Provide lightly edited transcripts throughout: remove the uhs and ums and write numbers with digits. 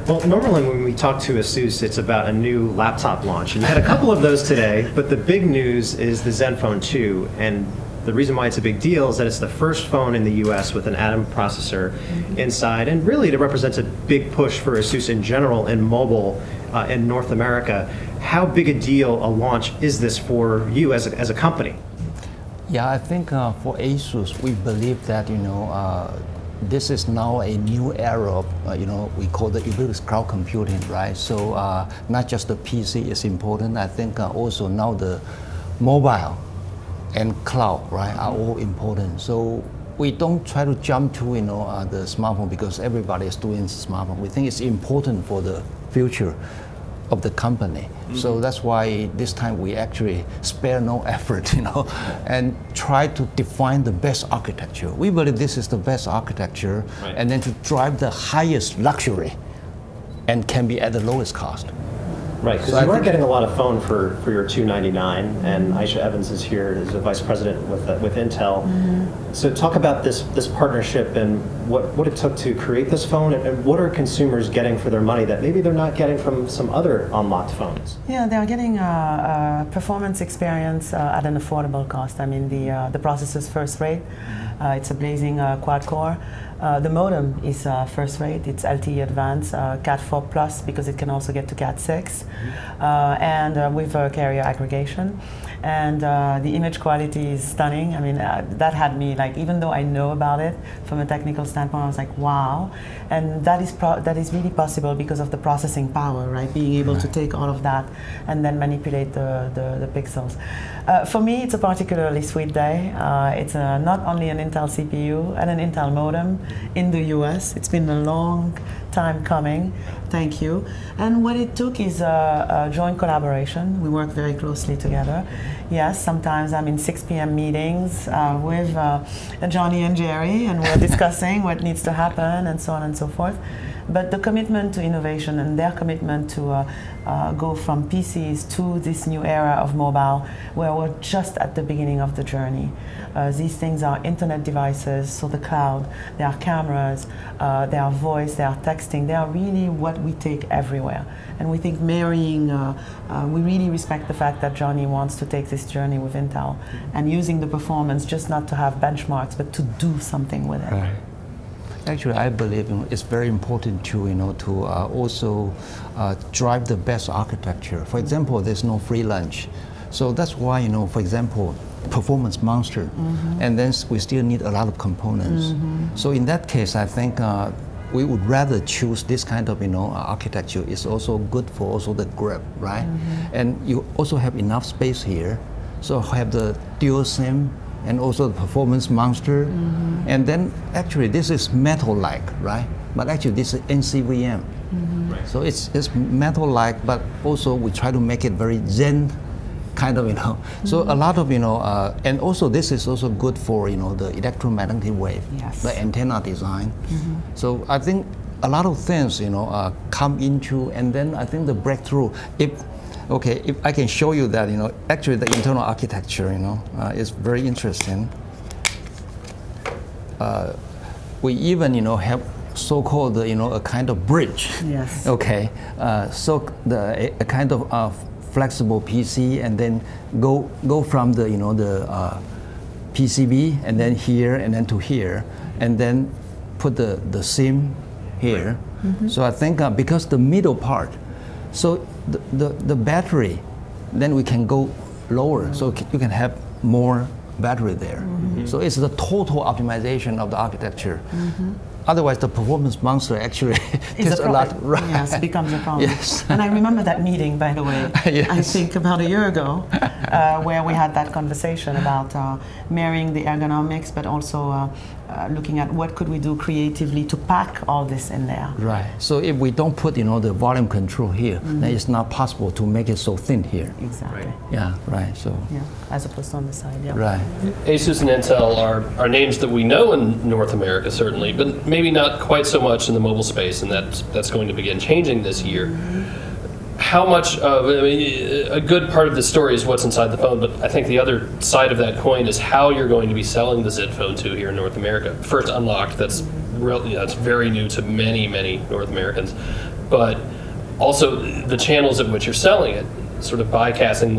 Well, normally when we talk to Asus, it's about a new laptop launch. And you had a couple of those today, but the big news is the Zenfone 2. And the reason why it's a big deal is that it's the first phone in the US with an Atom processor inside. And really it represents a big push for Asus in general in mobile in North America. How big a deal a launch is this for you as a company? Yeah, I think for Asus, we believe that, this is now a new era of, we call the ubiquitous cloud computing, right? So not just the PC is important. I think also now the mobile and cloud, right, are all important. So we don't try to jump to, the smartphone because everybody is doing smartphone. We think it's important for the future of the company. So that's why this time we actually spare no effort, and try to define the best architecture. We believe this is the best architecture, and then to drive the highest luxury and can be at the lowest cost. Right, because you are getting a lot of phone for your $299, and Aisha Evans is here as a vice president with Intel. So talk about this partnership and what it took to create this phone, and what are consumers getting for their money that maybe they're not getting from some other unlocked phones? Yeah, they're getting a performance experience at an affordable cost. I mean, the processor's first rate. It's a blazing quad-core. The modem is first rate. It's LTE Advanced, Cat4 Plus, because it can also get to Cat6, and with carrier aggregation. And the image quality is stunning. I mean, that had me, like, even though I know about it from a technical standpoint, I was like, wow. And that is really possible because of the processing power, right? Being able to take all of that and then manipulate the pixels. For me, it's a particularly sweet day. It's not only an Intel CPU and an Intel modem in the US. It's been a long time coming. Thank you. And what it took is a joint collaboration. We work very closely together. Yes, sometimes I'm in 6 p.m. meetings with Johnny and Jerry, and we're discussing what needs to happen and so on and so forth. But the commitment to innovation and their commitment to go from PCs to this new era of mobile, where we're just at the beginning of the journey. These things are internet devices, so the cloud, they are cameras, they are voice, they are texting, they are really what we take everywhere. And we think marrying, we really respect the fact that Johnny wants to take this journey with Intel and using the performance just not to have benchmarks, but to do something with it. Right. Actually, I believe it's very important to also drive the best architecture. For example, there's no free lunch, so that's why for example, performance monster, and then we still need a lot of components. So in that case, I think we would rather choose this kind of architecture. It's also good for also the grip, right? And you also have enough space here, so have the dual SIM. And also the performance monster, and then actually this is metal-like, right? But actually this is NCVM, so it's metal-like, but also we try to make it very Zen kind of, So a lot of and also this is also good for the electromagnetic wave, the antenna design. So I think a lot of things come into, and then I think the breakthrough. If I can show you that, actually the internal architecture, is very interesting. We even, have so-called, a kind of bridge. Yes. Okay. So a kind of flexible PC, and then go from the, the PCB, and then here, and then to here, and then put the SIM here. So I think because the middle part, so the battery, then we can go lower, so you can have more battery there. So it's the total optimization of the architecture. Otherwise, the performance monster actually takes a lot. Right. Yes, becomes a problem. Yes. And I remember that meeting, by the way, I think about a year ago, where we had that conversation about marrying the ergonomics, but also looking at what could we do creatively to pack all this in there. Right. So if we don't put, the volume control here, then it's not possible to make it so thin here. Exactly. Right. Yeah. Right. So. Yeah. As opposed to on the side. Yeah. Right. Asus and Intel are names that we know in North America certainly, but maybe not quite so much in the mobile space, and that's going to begin changing this year. How much of, a good part of the story is what's inside the phone, but I think the other side of that coin is how you're going to be selling the Zenfone 2 here in North America. First unlocked, that's very new to many, many North Americans. but also the channels at which you're selling it, sort of bypassing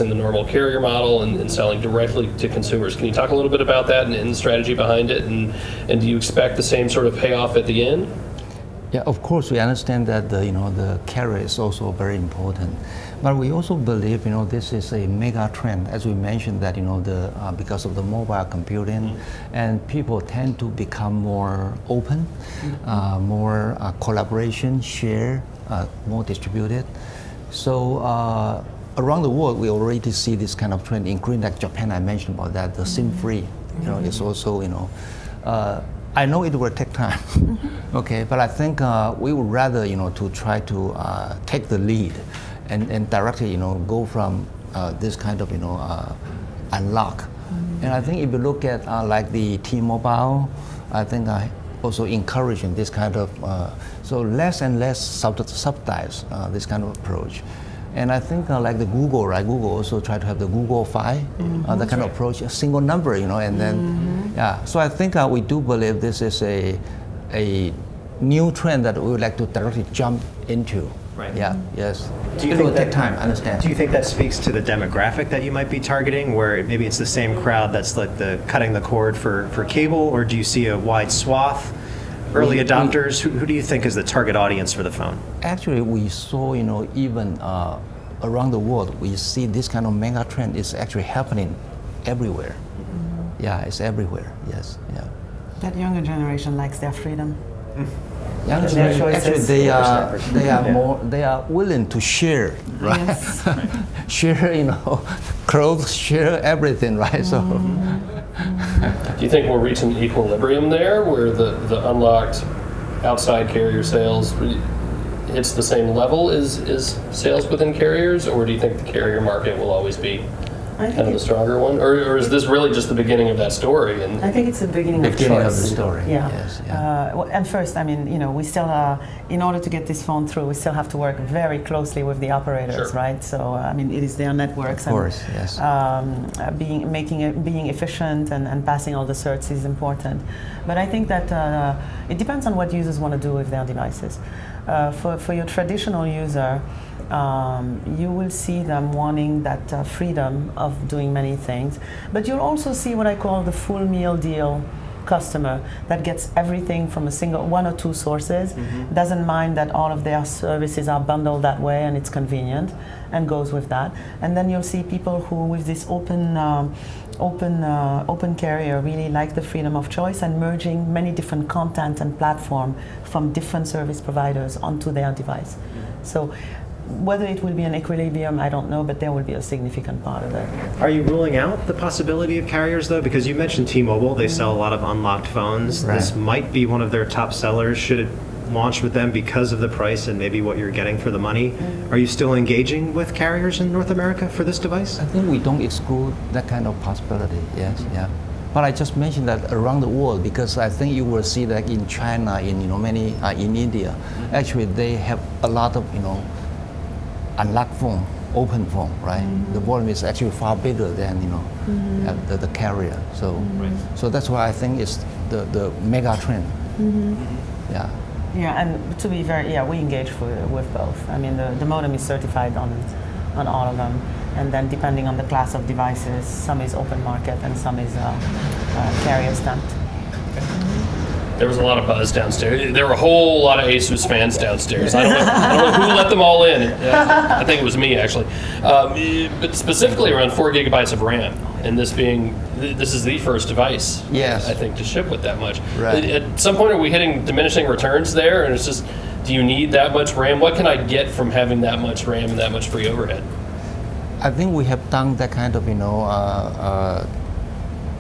the normal carrier model and selling directly to consumers. Can you talk a little bit about that and the strategy behind it, and do you expect the same sort of payoff at the end? Yeah, of course, we understand that the carrier is also very important, but we also believe this is a mega trend, as we mentioned that because of the mobile computing, and people tend to become more open, more collaboration, share, more distributed. So around the world, we already see this kind of trend, including like Japan. I mentioned about that, the SIM-free, is also I know it will take time, okay, but I think we would rather, to try to take the lead and directly, go from this kind of, unlock. And I think if you look at like the T-Mobile, I think also encouraging this kind of, so less and less subsidize this kind of approach. And I think like the Google, right? Google also try to have the Google Fi, that kind of approach, a single number, and then, yeah. So I think we do believe this is a new trend that we would like to directly jump into. Right. Yeah, yes. Do you it think will take time, I understand. Do you think that speaks to the demographic that you might be targeting, where maybe it's the same crowd that's like cutting the cord for cable, or do you see a wide swath? Early adopters, who do you think is the target audience for the phone? Actually, we saw, even around the world, we see this kind of mega trend is actually happening everywhere. Yeah, it's everywhere, yes, yeah. That younger generation likes their freedom. Younger generation, actually, they are willing to share, right? Yes. Share, clothes, share everything, right? So. Do you think we'll reach an equilibrium there, where the unlocked outside carrier sales hits the same level as sales within carriers, or do you think the carrier market will always be kind of the stronger one, or is this really just the beginning of that story? And I think it's the beginning of choice. Of the story. Yeah. Yes, yeah. And first, I mean, we still, in order to get this phone through, we still have to work very closely with the operators, sure. right? So, I mean, it is their networks. Of course, and, yes. Being efficient and passing all the certs is important. But I think that it depends on what users want to do with their devices. For your traditional user, you will see them wanting that freedom of doing many things, but you'll also see what I call the full meal deal customer that gets everything from one or two sources, doesn't mind that all of their services are bundled that way and it's convenient, and goes with that. And then you'll see people who, with this open carrier, really like the freedom of choice and merging many different content and platform from different service providers onto their device. So whether it will be an equilibrium, I don't know, but there will be a significant part of it. Are you ruling out the possibility of carriers, though? Because you mentioned T-Mobile, they sell a lot of unlocked phones. Right. This might be one of their top sellers. Should it launch with them because of the price and maybe what you're getting for the money? Are you still engaging with carriers in North America for this device? I think we don't exclude that kind of possibility, yes, yeah. But I just mentioned that around the world, because I think you will see that in China, in many, in India, actually they have a lot of, unlocked phone, open phone, right? The volume is actually far bigger than the carrier. So, so that's why I think it's the mega trend. Yeah. Yeah, and to be very, we engage with both. I mean, the modem is certified on all of them, and then depending on the class of devices, some is open market and some is carrier stamped. there was a lot of buzz downstairs. There were a whole lot of Asus fans downstairs. I don't know who let them all in. I think it was me, actually. But specifically around 4 gigabytes of RAM, and this is the first device, yes, I think, to ship with that much. Right. At some point, are we hitting diminishing returns there? And it's just, do you need that much RAM? What can I get from having that much RAM and that much free overhead? I think we have done that kind of,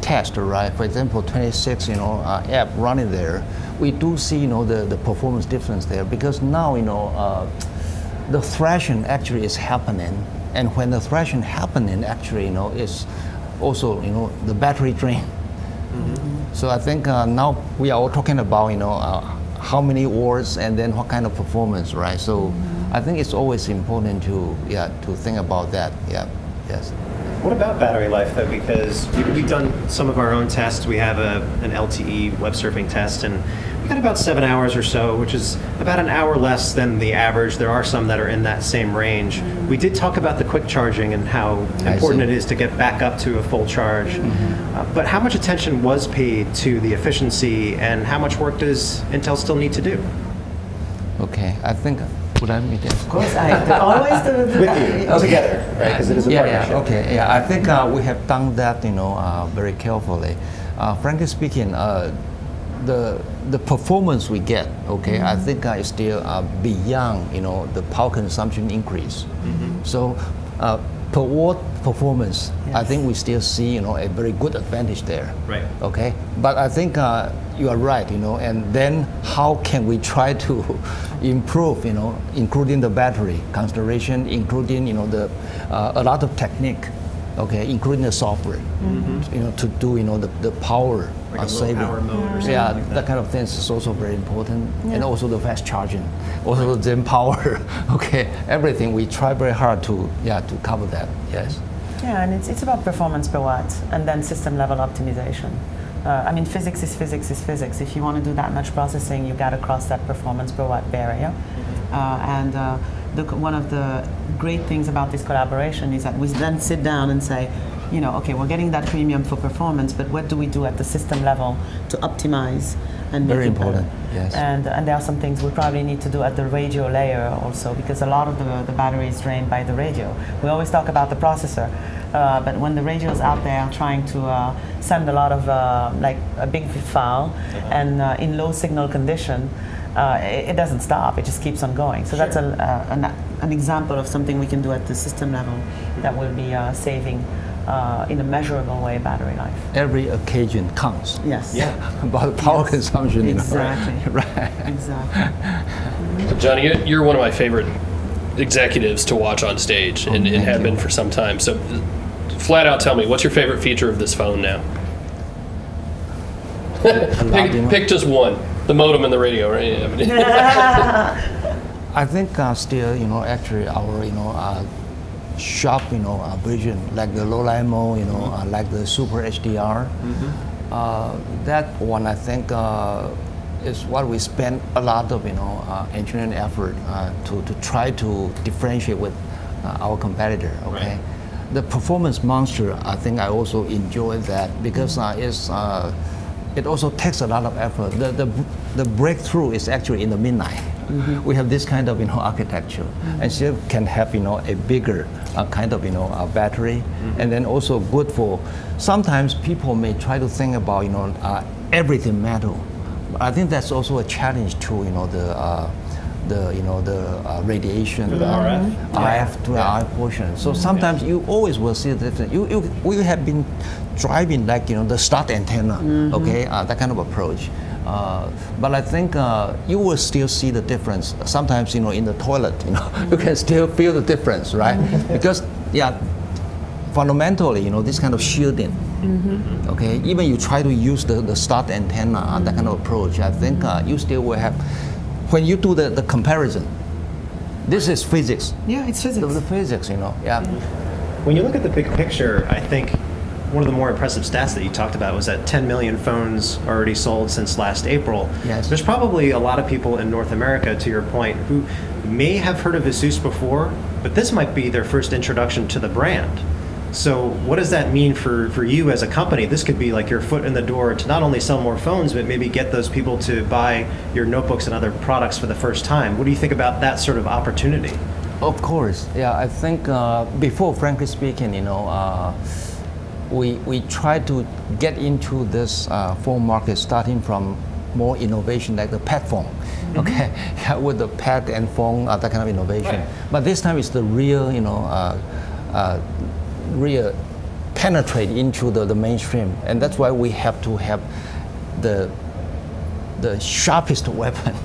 test, right? For example, 26, app running there, we do see, the performance difference there, because now, the thrashing actually is happening, and when the thrashing happening, actually, is also, the battery drain. Mm-hmm. So I think now we are all talking about, how many watts and then what kind of performance, right? So mm-hmm. I think it's always important to think about that. Yeah, yes. What about battery life, though? Because we've done some of our own tests. We have an LTE web surfing test, and we at about 7 hours or so, which is about an hour less than the average. There are some that are in that same range. We did talk about the quick charging and how important it is to get back up to a full charge. But how much attention was paid to the efficiency, and how much work does Intel still need to do? Okay, I think, would I meet this? Of course, I always do With you, together, right? Because it is a partnership. Okay, I think we have done that, very carefully. Frankly speaking, the performance we get, okay, I think is still beyond, the power consumption increase. So, per watt performance, I think we still see, a very good advantage there. Right. Okay, but I think you are right, and then how can we try to improve, including the battery consideration, including, a lot of technique, okay, including the software, to do, the power Like a saving. low power mode or something Yeah, like that. that kind of things is also very important, and also the fast charging, also the Zenfone, okay, everything we try very hard to cover that. Yes. Yeah, and it's about performance per watt and then system level optimization. I mean, physics is physics is physics. If you want to do that much processing, you got to cross that performance per watt barrier. One of the great things about this collaboration is that we then sit down and say, okay, we're getting that premium for performance, but what do we do at the system level to optimize and make Very it better? important, yes. And there are some things we probably need to do at the radio layer also, because a lot of the battery is drained by the radio. We always talk about the processor, but when the radio is out there trying to send a lot of, like a big file, and in low signal condition, it doesn't stop, it just keeps on going. So that's an example of something we can do at the system level that will be saving in a measurable way battery life. Every occasion counts. Yes. Yeah. About power consumption. Exactly. Right. Exactly. So Johnny, you're one of my favorite executives to watch on stage, and have been for some time. So, flat out, tell me, what's your favorite feature of this phone now? Pick just one. The modem and the radio, right? I think still, actually our, sharp, vision, like the low light mode, like the Super HDR. That one, I think, is what we spend a lot of, engineering effort to try to differentiate with our competitor. Okay, right. The performance monster, I think I also enjoy that because it also takes a lot of effort. The breakthrough is actually in the midnight. We have this kind of architecture, and still can have a bigger kind of battery, and then also good for. Sometimes people may try to think about everything metal. I think that's also a challenge to the radiation, the RF to the RF portion. So sometimes you always will see the difference. We have been driving like the start antenna, okay, that kind of approach. But I think you will still see the difference. Sometimes in the toilet, you can still feel the difference, right? Because fundamentally, this kind of shielding. Okay, even you try to use the start antenna, that kind of approach, I think you still will have. When you do the comparison, this is physics. Yeah, it's physics. The physics, yeah. When you look at the big picture, I think one of the more impressive stats that you talked about was that 10 million phones already sold since last April. Yes. There's probably a lot of people in North America, to your point, who may have heard of Asus before, but this might be their first introduction to the brand. So what does that mean for you as a company? This could be like your foot in the door to not only sell more phones, but maybe get those people to buy your notebooks and other products for the first time. What do you think about that sort of opportunity? Of course, yeah. I think before, frankly speaking, we try to get into this phone market starting from more innovation like the pad phone, okay, with the pad and phone, that kind of innovation. Right. But this time it's the real, real penetrate into the mainstream, and that's why we have to have the sharpest weapon,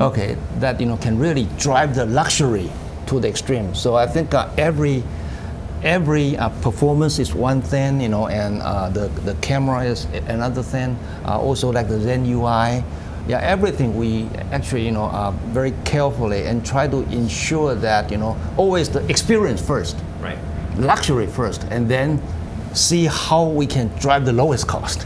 okay, that can really drive the luxury to the extreme. So I think every performance is one thing, and the camera is another thing. Also like the Zen UI, everything we actually very carefully and try to ensure that always the experience first, right? Luxury first, and then see how we can drive the lowest cost.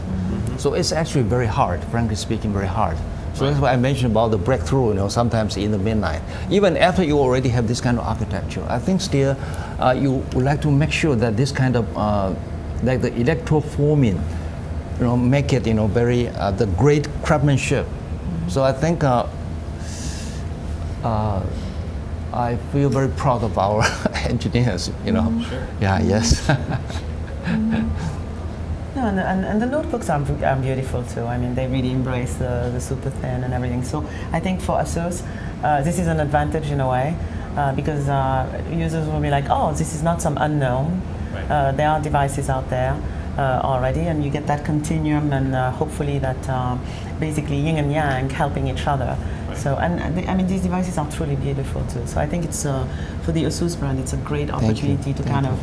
So it's actually very hard, frankly speaking, very hard So that's why I mentioned about the breakthrough, sometimes in the midnight. Even after you already have this kind of architecture, I think still you would like to make sure that this kind of, like the electroforming, make it, very, the great craftsmanship. So I think I feel very proud of our engineers, Sure. Yeah, yes. No, and the notebooks are beautiful too. I mean, they really embrace the super thin and everything. So I think for Asus, this is an advantage in a way, because users will be like, oh, this is not some unknown. Right. There are devices out there already, and you get that continuum, and hopefully that basically yin and yang helping each other. Right. So, I mean, these devices are truly beautiful too. So I think it's for the Asus brand, it's a great opportunity to kind of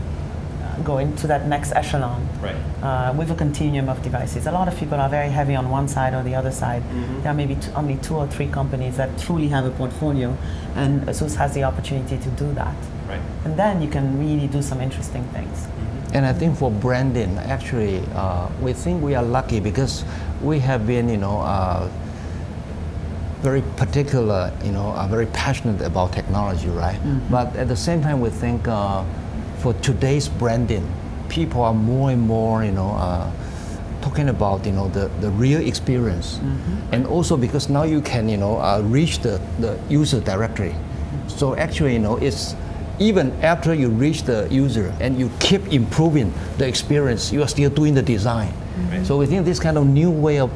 go into that next echelon, Right. with a continuum of devices. A lot of people are very heavy on one side or the other side. There are maybe only 2 or 3 companies that truly have a portfolio, and Asus has the opportunity to do that. Right. And then you can really do some interesting things. And I think for branding, actually, we think we are lucky because we have been, very particular, very passionate about technology, right? But at the same time, we think for today's branding, people are more and more, talking about, the real experience. And also because now you can, reach the user directly. So actually, it's even after you reach the user and you keep improving the experience, you are still doing the design. So we think this kind of new way of,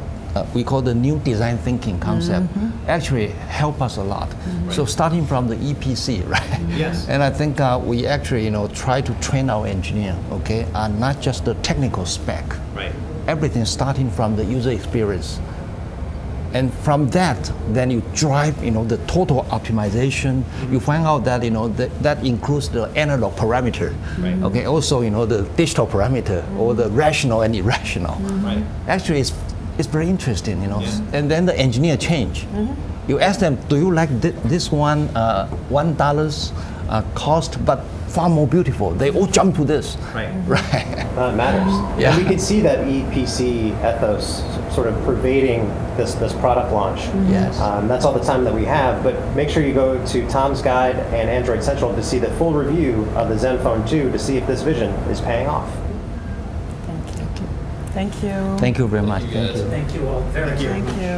we call the new design thinking concept, actually help us a lot. So starting from the EPC, right? Yes. And I think we actually, try to train our engineer, okay, not just the technical spec. Right. Everything starting from the user experience. And from that, then you drive, the total optimization. You find out that, that includes the analog parameter. Right. Okay. Also, the digital parameter or the rational and irrational. Right. Actually, it's very interesting, Yeah. And then the engineer change. You ask them, do you like this one $1 cost, but far more beautiful? They all jump to this. Right. Right. It matters. Yeah. And we can see that EPC ethos sort of pervading this product launch. Yes. That's all the time that we have, but make sure you go to Tom's Guide and Android Central to see the full review of the Zenfone 2 to see if this vision is paying off. Thank you. Thank you very much. you, guys. Thank you. Thank you all very much. Thank you.